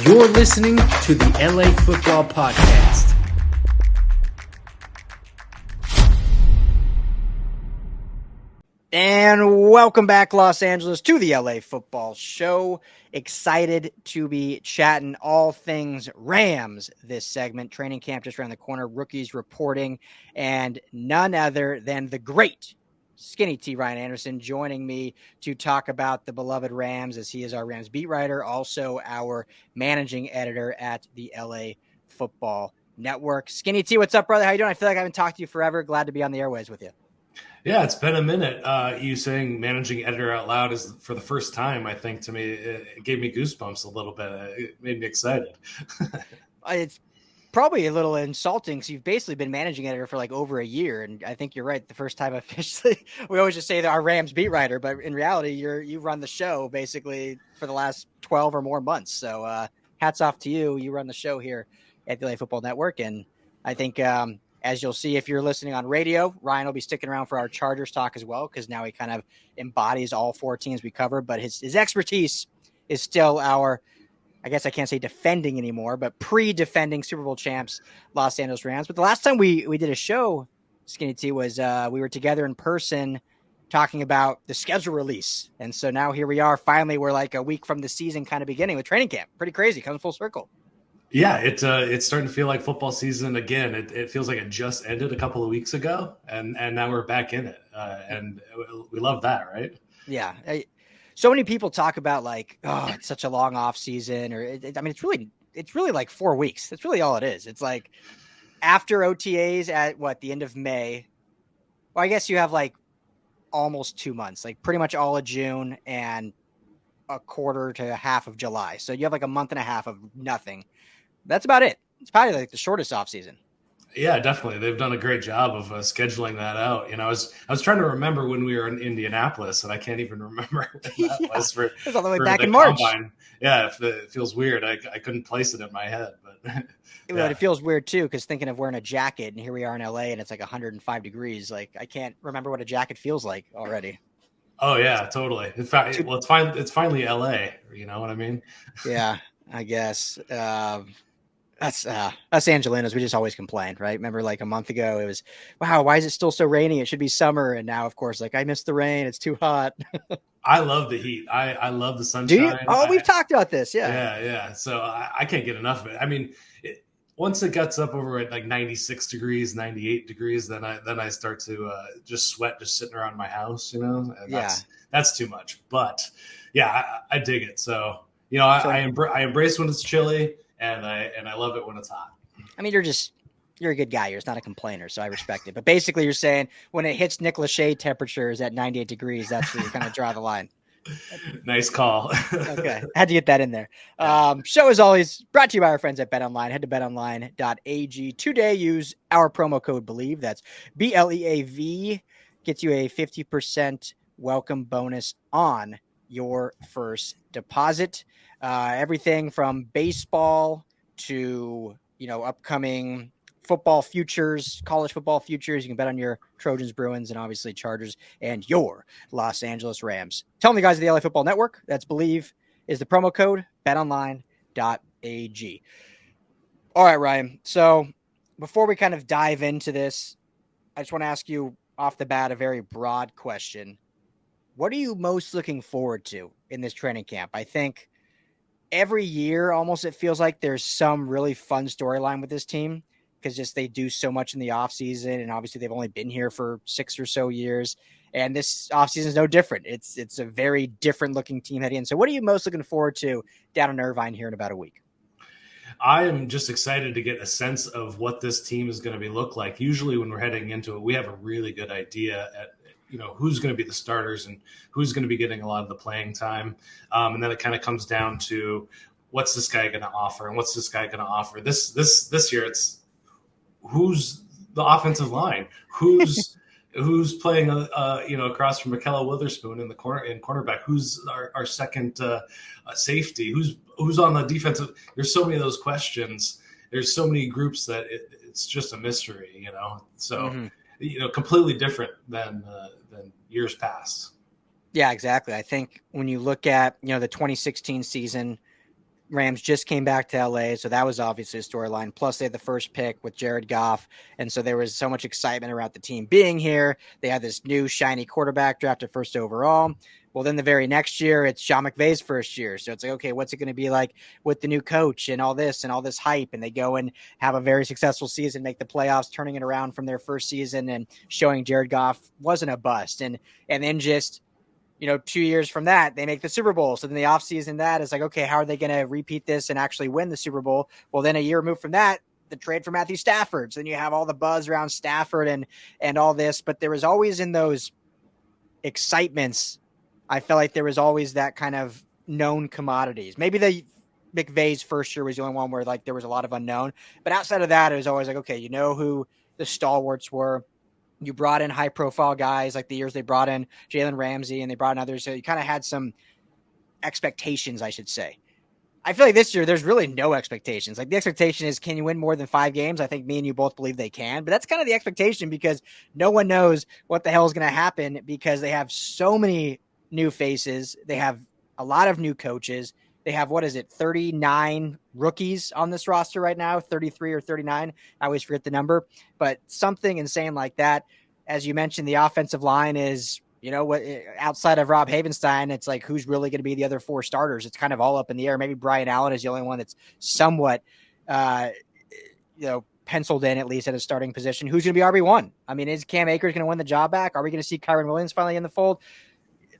You're listening to the LA Football Podcast. And welcome back, Los Angeles, to the LA Football Show. Excited to be chatting all things Rams this segment. Training camp just around the corner, rookies reporting, and none other than the great Skinny T. Ryan Anderson joining me to talk about the beloved Rams, as he is our Rams beat writer, also our managing editor at the LA Football Network. Skinny T, what's up, brother? How you doing? I feel like I haven't talked to you forever. Glad to be on the airways with you. Yeah, it's been a minute. You saying managing editor out loud is for the first time, I think, to me. It gave me goosebumps a little bit. It made me excited. It's probably a little insulting because you've basically been managing editor for like over a year. And I think you're right. The first time officially, we always just say that our Rams beat writer, but in reality, you run the show basically for the last 12 or more months. So hats off to you. You run the show here at the LA Football Network. And I think, as you'll see, if you're listening on radio, Ryan will be sticking around for our Chargers talk as well, because now he kind of embodies all four teams we cover. But his expertise is still our, I guess I can't say defending anymore, but pre-defending Super Bowl champs, Los Angeles Rams. But the last time we did a show, Skinny T, was we were together in person talking about the schedule release. And so now here we are. Finally, we're like a week from the season kind of beginning with training camp. Pretty crazy. Comes full circle. Yeah, it's starting to feel like football season again. It feels like it just ended a couple of weeks ago, and now we're back in it, and we love that, right? Yeah, so many people talk about like, oh, it's such a long off season, or I mean, it's really like 4 weeks. That's really all it is. It's like after OTAs at the end of May. Well, I guess you have like almost 2 months, like pretty much all of June and a quarter to half of July. So you have like a month and a half of nothing. That's about it. It's probably like the shortest off season. Yeah, definitely. They've done a great job of scheduling that out. You know, I was trying to remember when we were in Indianapolis, and I can't even remember when that was for. It was all the way for back the in March. Combine. Yeah, it feels weird. I couldn't place it in my head, but yeah. It feels weird too, because thinking of wearing a jacket, and here we are in LA, and it's like 105 degrees. Like I can't remember what a jacket feels like already. Oh yeah, totally. In fact, well, it's finally LA. You know what I mean? Yeah, I guess. Us Angelinos, we just always complain, right? Remember, like a month ago, it was, wow, why is it still so rainy? It should be summer. And now, of course, like I miss the rain. It's too hot. I love the heat. I love the sunshine. Do you? Oh, we've talked about this. Yeah. Yeah. So I can't get enough of it. I mean, once it gets up over at like 96 degrees, 98 degrees, then I start to just sweat just sitting around my house, you know, and that's too much. But yeah, I dig it. So, you know, I embrace when it's chilly. And I love it when it's hot. I mean, you're a good guy. You're just not a complainer, so I respect it. But basically, you're saying when it hits Nick Lachey temperatures at 98 degrees, that's where you kind of draw the line. Nice call. Okay, had to get that in there. Show, as always, brought to you by our friends at BetOnline. Head to betonline.ag today. Use our promo code BELIEVE. That's BLEAV. Gets you a 50% welcome bonus on your first deposit. Everything from baseball to, upcoming football futures, college football futures. You can bet on your Trojans, Bruins, and obviously Chargers and your Los Angeles Rams. Tell them the guys at the LA Football Network. That's BELIEVE is the promo code, betonline.ag. All right, Ryan. So before we kind of dive into this, I just want to ask you off the bat a very broad question. What are you most looking forward to in this training camp? I think every year, almost, it feels like there's some really fun storyline with this team because just they do so much in the offseason, and obviously they've only been here for 6 or so years, and this offseason is no different. It's a very different looking team heading in. So what are you most looking forward to down in Irvine here in about a week? I am just excited to get a sense of what this team is going to be look like. Usually when we're heading into it, we have a really good idea at who's going to be the starters and who's going to be getting a lot of the playing time. And then it kind of comes down to what's this guy going to offer and what's this guy going to offer. This year, it's who's the offensive line, who's playing, across from Michaela Witherspoon in the cornerback, who's our second safety, who's on the defensive. There's so many of those questions. There's so many groups that it's just a mystery, so, completely different than years past. Yeah, exactly. I think when you look at, the 2016 season, Rams just came back to LA, so that was obviously a storyline. Plus, they had the first pick with Jared Goff, and so there was so much excitement around the team being here. They had this new shiny quarterback drafted first overall. Well, then the very next year, it's Sean McVay's first year. So it's like, okay, what's it going to be like with the new coach and all this hype? And they go and have a very successful season, make the playoffs, turning it around from their first season and showing Jared Goff wasn't a bust. And then just, 2 years from that, they make the Super Bowl. So then the offseason, that is like, okay, how are they going to repeat this and actually win the Super Bowl? Well, then a year removed from that, the trade for Matthew Stafford. So then you have all the buzz around Stafford and all this. But there was always in those excitements, I felt like there was always that kind of known commodities. Maybe the McVay's first year was the only one where like there was a lot of unknown. But outside of that, it was always like, okay, you know who the stalwarts were. You brought in high-profile guys like the years they brought in Jalen Ramsey and they brought in others. So you kind of had some expectations, I should say. I feel like this year there's really no expectations. Like the expectation is, can you win more than 5 games? I think me and you both believe they can. But that's kind of the expectation because no one knows what the hell is going to happen because they have so many new faces. They have a lot of new coaches. They have, 39 rookies on this roster right now, 33 or 39. I always forget the number, but something insane like that. As you mentioned, the offensive line is, outside of Rob Havenstein, it's like, who's really going to be the other 4 starters? It's kind of all up in the air. Maybe Brian Allen is the only one that's somewhat, penciled in at least at a starting position. Who's going to be RB1? I mean, is Cam Akers going to win the job back? Are we going to see Kyron Williams finally in the fold?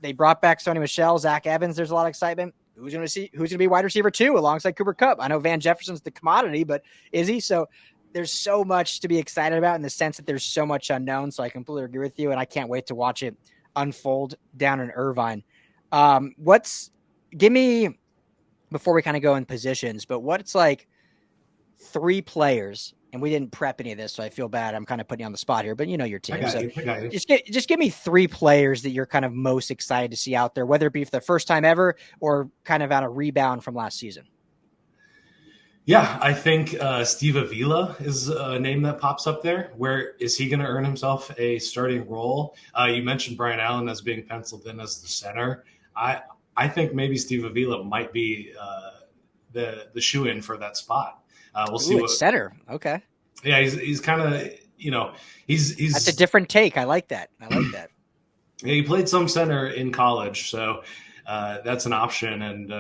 They brought back Sony Michel, Zach Evans. There's a lot of excitement. Who's going to be wide receiver 2 alongside Cooper Kupp? I know Van Jefferson's the commodity, but is he? So there's so much to be excited about in the sense that there's so much unknown. So I completely agree with you, and I can't wait to watch it unfold down in Irvine. Give me, before we kind of go in positions, but what's like 3 players, and we didn't prep any of this, so I feel bad. I'm kind of putting you on the spot here, but your team. I got you. Just give me 3 players that you're kind of most excited to see out there, whether it be for the first time ever or kind of on a rebound from last season. Yeah, I think Steve Avila is a name that pops up there. Where is he going to earn himself a starting role? You mentioned Brian Allen as being penciled in as the center. I think maybe Steve Avila might be the shoe-in for that spot. We'll see what center. Okay. Yeah, he's kind of he's that's a different take. I like that. Yeah, he played some center in college, so that's an option. And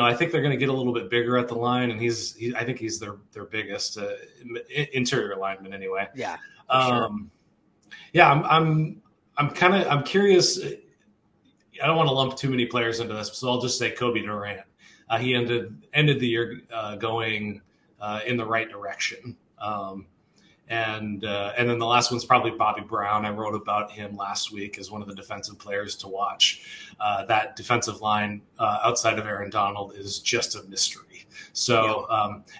I think they're going to get a little bit bigger at the line, and I think he's their biggest interior lineman anyway. Yeah. Sure. Yeah, I'm curious. I don't want to lump too many players into this, so I'll just say Kobe Durant. He ended the year going in the right direction. And then the last one's probably Bobby Brown. I wrote about him last week as one of the defensive players to watch. That defensive line outside of Aaron Donald is just a mystery. So,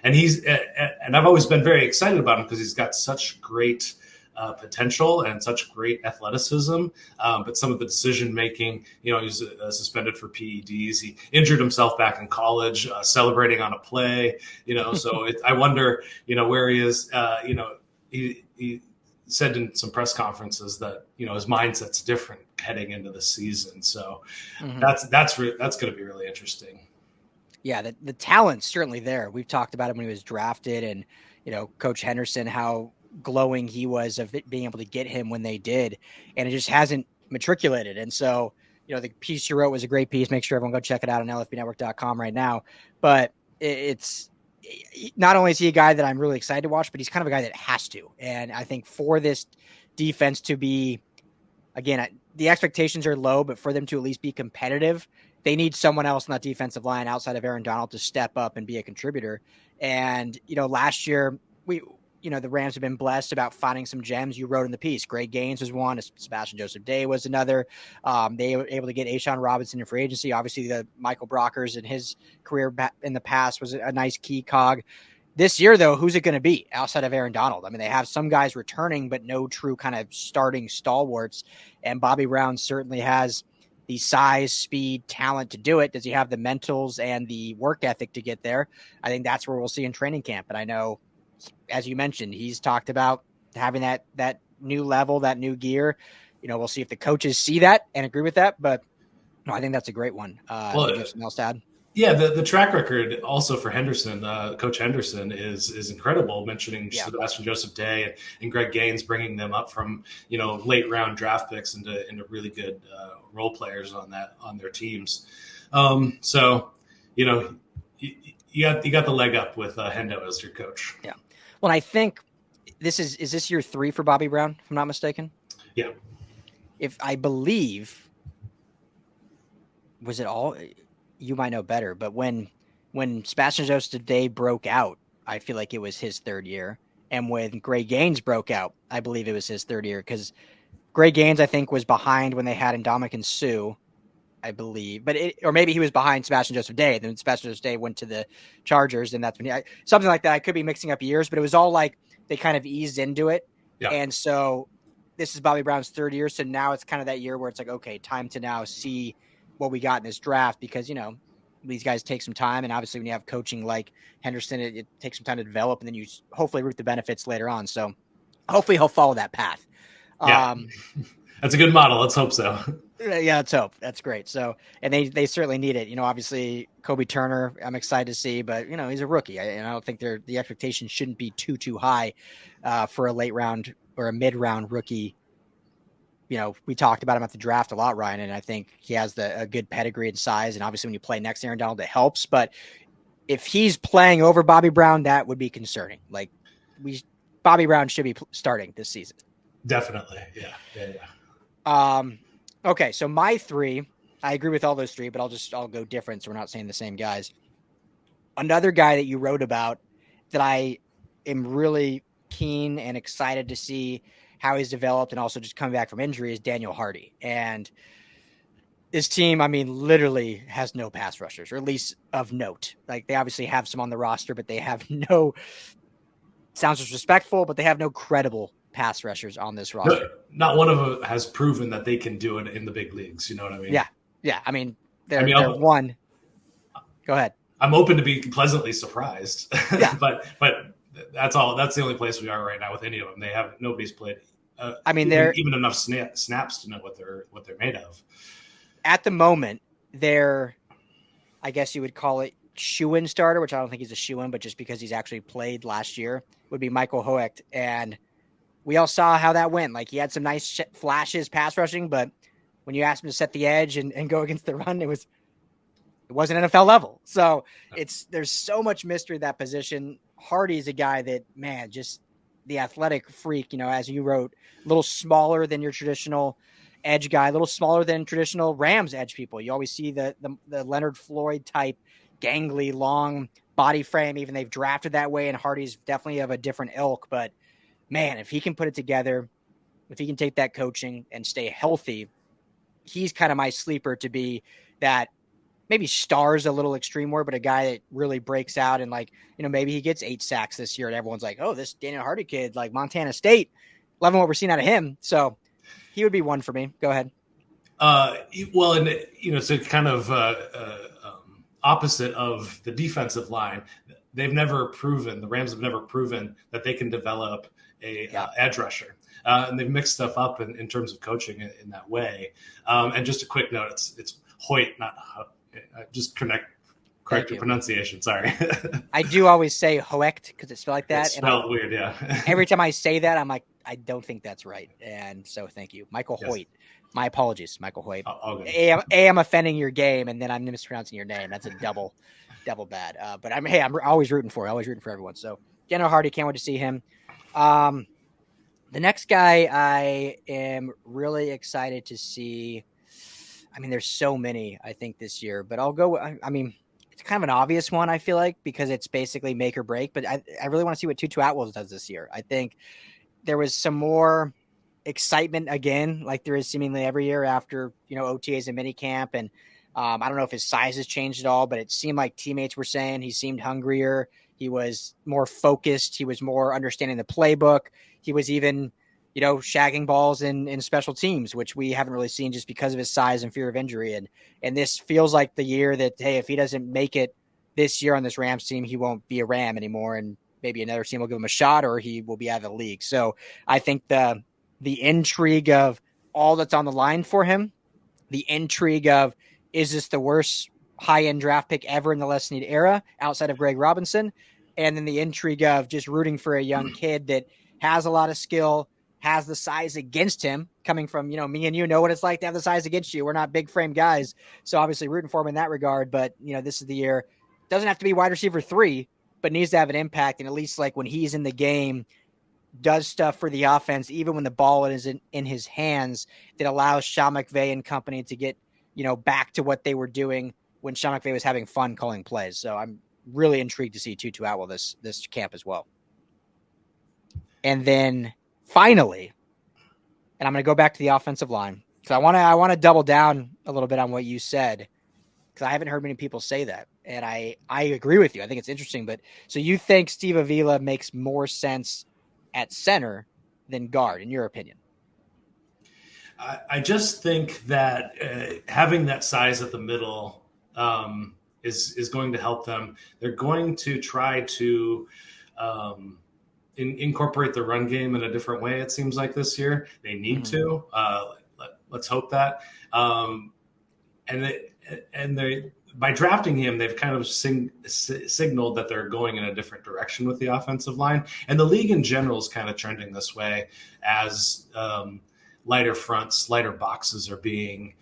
and I've always been very excited about him because he's got such great potential and such great athleticism, but some of the decision making, he was suspended for PEDs. He injured himself back in college, celebrating on a play. So I wonder, where he is. He said in some press conferences that his mindset's different heading into the season. So that's going to be really interesting. Yeah, the talent's certainly there. We've talked about him when he was drafted, and Coach Henderson, how glowing he was of being able to get him when they did, and it just hasn't matriculated. And so, the piece you wrote was a great piece. Make sure everyone go check it out on LFBnetwork.com right now. But it's not only is he a guy that I'm really excited to watch, but he's kind of a guy that has to. And I think for this defense to be, again, the expectations are low, but for them to at least be competitive, they need someone else on that defensive line outside of Aaron Donald to step up and be a contributor. And, last year the Rams have been blessed about finding some gems. You wrote in the piece, Greg Gaines was one, Sebastian Joseph Day was another. They were able to get Ashawn Robinson in free agency. Obviously, the Michael Brockers in his career in the past was a nice key cog. This year, though, who's it going to be outside of Aaron Donald? I mean, they have some guys returning, but no true kind of starting stalwarts. And Bobby Brown certainly has the size, speed, talent to do it. Does he have the mentals and the work ethic to get there? I think that's where we'll see in training camp. And I know, as you mentioned, he's talked about having that new level, that new gear. We'll see if the coaches see that and agree with that. But no, I think that's a great one. You have something else to add? Yeah, the track record also for Henderson, Coach Henderson, is incredible. Mentioning Sebastian Joseph Day and Greg Gaines, bringing them up from late round draft picks into really good role players on their teams. So you got the leg up with Hendo as your coach. Yeah. Well, I think is this year 3 for Bobby Brown, if I'm not mistaken? Yeah. If I believe, was it all? You might know better, but when Sebastian Joseph Day broke out, I feel like it was his 3rd year. And when Greg Gaines broke out, I believe it was his 3rd year, because Greg Gaines, I think, was behind when they had Ndamukong Suh, I believe, or maybe he was behind Sebastian Joseph Day. Then Sebastian Joseph Day went to the Chargers, and that's when something like that. I could be mixing up years, but it was all like they kind of eased into it. Yeah. And so this is Bobby Brown's 3rd year. So now it's kind of that year where it's like, okay, time to now see what we got in this draft, because, these guys take some time. And obviously when you have coaching like Henderson, it takes some time to develop, and then you hopefully reap the benefits later on. So hopefully he'll follow that path. Yeah. That's a good model. Let's hope so. Yeah, let's hope. That's great. So, and they certainly need it. Obviously Kobe Turner, I'm excited to see, but he's a rookie. And I don't think the expectation shouldn't be too high for a late round or a mid round rookie. We talked about him at the draft a lot, Ryan, and I think he has a good pedigree and size. And obviously when you play next to Aaron Donald, it helps. But if he's playing over Bobby Brown, that would be concerning. Like Bobby Brown should be starting this season. Definitely. Yeah. Okay. So my 3, I agree with all those 3, but I'll go different. So we're not saying the same guys. Another guy that you wrote about that I am really keen and excited to see how he's developed and also just coming back from injury is Daniel Hardy. And this team, literally has no pass rushers, or at least of note. Like, they obviously have some on the roster, but they have no, sounds disrespectful, but they have no credible pass rushers on this roster. Not one of them has proven that they can do it in the big leagues. You know what I mean? Yeah. They're one. Go ahead. I'm open to be pleasantly surprised. Yeah. but that's all. That's the only place we are right now with any of them. Nobody's played. They're even enough snaps to know what they're made of. At the moment, they're, I guess you would call it, shoe-in starter, which I don't think he's a shoe-in, but just because he's actually played last year, would be Michael Hoecht. And we all saw how that went. Like, he had some nice flashes pass rushing, but when you asked him to set the edge and go against the run, it wasn't NFL level. So there's so much mystery at that position. Hardy's a guy that, man, just the athletic freak, as you wrote, a little smaller than your traditional edge guy, a little smaller than traditional Rams edge people. You always see the Leonard Floyd type, gangly, long body frame. Even they've drafted that way, and Hardy's definitely of a different ilk. But man, if he can put it together, if he can take that coaching and stay healthy, he's kind of my sleeper to be that. Maybe stars a little extreme word, but a guy that really breaks out and maybe he gets 8 sacks this year and everyone's like, oh, this Daniel Hardy kid, like Montana State, loving what we're seeing out of him. So he would be one for me. Go ahead. Well, and so kind of opposite of the defensive line, the Rams have never proven that they can develop a edge rusher. And they've mixed stuff up in terms of coaching in that way. And just a quick note, it's Hoyt, not just correct your pronunciation. Sorry. I do always say Hoecht because it's spelled like that. It's spelled weird, yeah. Every time I say that, I'm like, I don't think that's right. And so thank you. Michael Hoyt. My apologies, Michael Hoyt. I'm offending your game, and then I'm mispronouncing your name. That's a double bad. But I'm always rooting for everyone. So Daniel Hardy, can't wait to see him. The next guy I am really excited to see. There's so many, I think, this year, but I'll go. It's kind of an obvious one, I feel like, because it's basically make or break. But I really want to see what Tutu Atwell does this year. I think there was some more excitement again, like there is seemingly every year after, OTAs and minicamp. And I don't know if his size has changed at all, but it seemed like teammates were saying he seemed hungrier. He was more focused. He was more understanding the playbook. He was even, shagging balls in special teams, which we haven't really seen just because of his size and fear of injury. And this feels like the year that, hey, if he doesn't make it this year on this Rams team, he won't be a Ram anymore. And maybe another team will give him a shot or he will be out of the league. So I think the intrigue of all that's on the line for him, the intrigue of, is this the worst high-end draft pick ever in the Les Snead era outside of Greg Robinson. And then the intrigue of just rooting for a young kid that has a lot of skill, has the size against him coming from, me and you know what it's like to have the size against you. We're not big frame guys. So obviously rooting for him in that regard. But, this is the year. Doesn't have to be wide receiver 3, but needs to have an impact. And at least like when he's in the game, does stuff for the offense, even when the ball is in his hands, that allows Sean McVay and company to get, back to what they were doing when Sean McVay was having fun calling plays. So I'm really intrigued to see Tutu Atwell this camp as well. And then finally, and I'm going to go back to the offensive line because I want to double down a little bit on what you said because I haven't heard many people say that. And I agree with you. I think it's interesting. But so you think Steve Avila makes more sense at center than guard, in your opinion? I just think that having that size at the middle is going to help them. They're going to try to incorporate the run game in a different way, it seems like this year. They need to. Let's hope that. And they by drafting him, they've kind of signaled that they're going in a different direction with the offensive line. And the league in general is kind of trending this way as lighter fronts, lighter boxes are being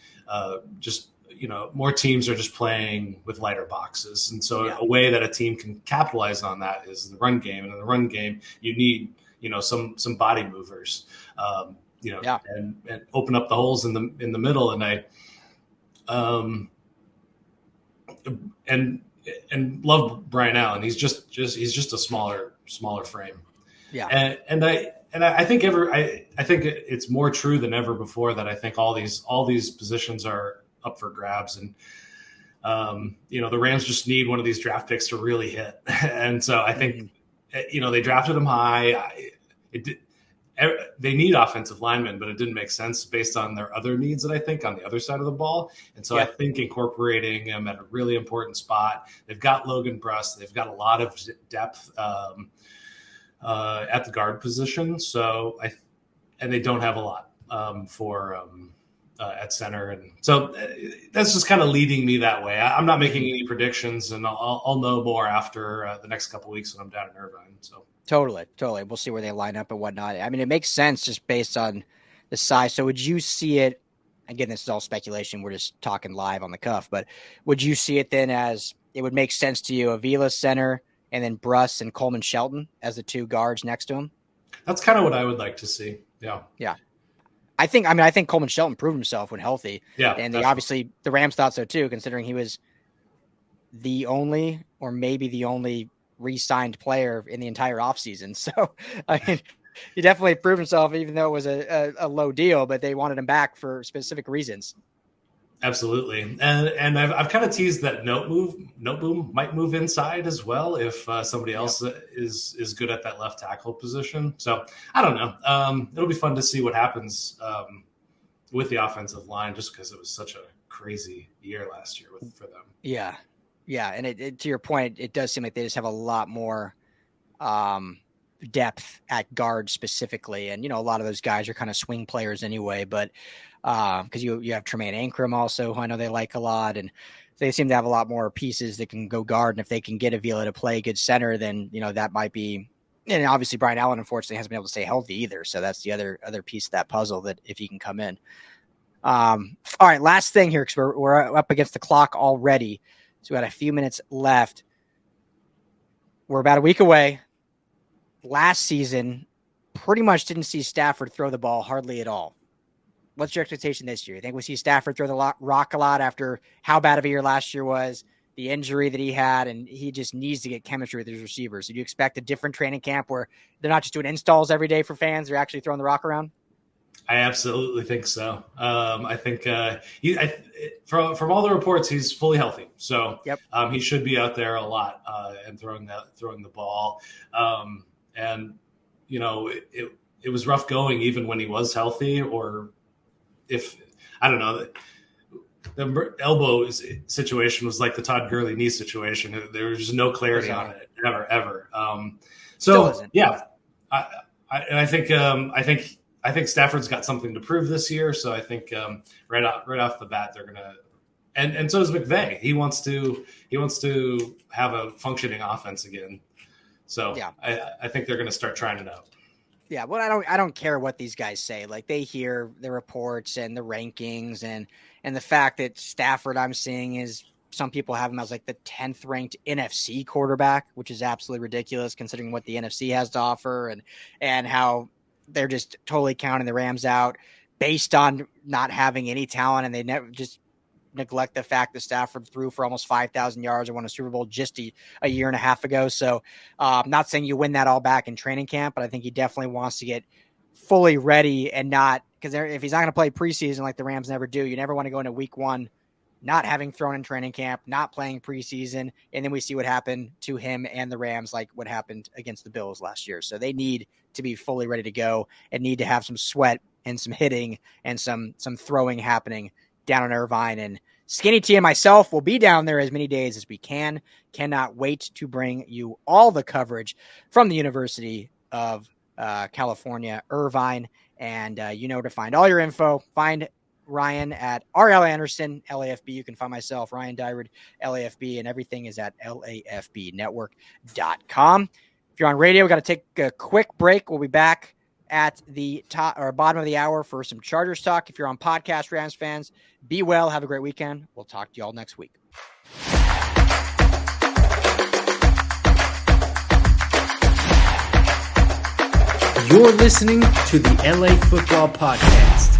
more teams are just playing with lighter boxes. And so a way that a team can capitalize on that is the run game. And in the run game, you need, some body movers, and open up the holes in the middle. And love Brian Allen. He's just a smaller frame. Yeah. And I think I think it's more true than ever before that I think all these positions are up for grabs. And the Rams just need one of these draft picks to really hit. And so I think they drafted him high. They need offensive linemen, but it didn't make sense based on their other needs that I think on the other side of the ball. And so I think incorporating him at a really important spot. They've got Logan Bruss. They've got a lot of depth at the guard position. So and they don't have a lot at center. And so that's just kind of leading me that way. I'm not making any predictions, and I'll know more after the next couple of weeks when I'm down in Irvine. So. Totally. We'll see where they line up and whatnot. I mean, it makes sense just based on the size. So would you see it, again, this is all speculation, we're just talking live on the cuff, but would you see it then as it would make sense to you, Avila center, and then Bruss and Coleman Shelton as the two guards next to him? That's kind of what I would like to see. Yeah. I think Coleman Shelton proved himself when healthy. Yeah. And obviously the Rams thought so too, considering he was the only, or maybe the only re-signed player in the entire offseason. So, I mean, he definitely proved himself, even though it was a low deal, but they wanted him back for specific reasons. Absolutely. And I've kind of teased that Noteboom might move inside as well if somebody else is good at that left tackle position. So I don't know. It'll be fun to see what happens with the offensive line, just because it was such a crazy year last year for them. Yeah. Yeah, and it to your point, it does seem like they just have a lot more depth at guard specifically. And, a lot of those guys are kind of swing players anyway. But because you have Tremaine Ankrum also, who I know they like a lot. And they seem to have a lot more pieces that can go guard. And if they can get Avila to play good center, then, that might be – and obviously Brian Allen, unfortunately, hasn't been able to stay healthy either. So that's the other piece of that puzzle, that if he can come in. All right, last thing here, because we're up against the clock already. So we got a few minutes left. We're about a week away. Last season, pretty much didn't see Stafford throw the ball hardly at all. What's your expectation this year? You think we see Stafford throw the rock a lot after how bad of a year last year was, the injury that he had, and he just needs to get chemistry with his receivers? So do you expect a different training camp where they're not just doing installs every day for fans, they're actually throwing the rock around? I absolutely think so. I think from all the reports, he's fully healthy. So he should be out there a lot and throwing the ball. And it was rough going even when he was healthy, or if I don't know, the elbow situation was like the Todd Gurley knee situation. There was just no clarity on it ever. I think Stafford's got something to prove this year. So I think right off the bat, they're going to And so does McVay. He wants to have a functioning offense again. So yeah. I think they're going to start trying it out. Yeah, well, I don't care what these guys say. Like, they hear the reports and the rankings and the fact that Stafford, I'm seeing, is some people have him as like the 10th ranked NFC quarterback, which is absolutely ridiculous considering what the NFC has to offer and how they're just totally counting the Rams out based on not having any talent, and they never just neglect the fact that Stafford threw for almost 5,000 yards and won a Super Bowl just a year and a half ago. So I'm not saying you win that all back in training camp, but I think he definitely wants to get fully ready and not, because if he's not going to play preseason like the Rams never do, you never want to go into week one not having thrown in training camp, not playing preseason, and then we see what happened to him and the Rams, like what happened against the Bills last year. So they need to be fully ready to go and need to have some sweat and some hitting and some throwing happening down in Irvine. And Skinny T and myself will be down there as many days as we can. Cannot wait to bring you all the coverage from the University of California, Irvine. And you know where to find all your info. Find Ryan at RL Anderson, LAFB. You can find myself, Ryan Dyrud, LAFB, and everything is at LAFBnetwork.com. If you're on radio, we got to take a quick break. We'll be back at the top or bottom of the hour for some Chargers talk. If you're on podcast, Rams fans, be well. Have a great weekend. We'll talk to you all next week. You're listening to the LA Football Podcast.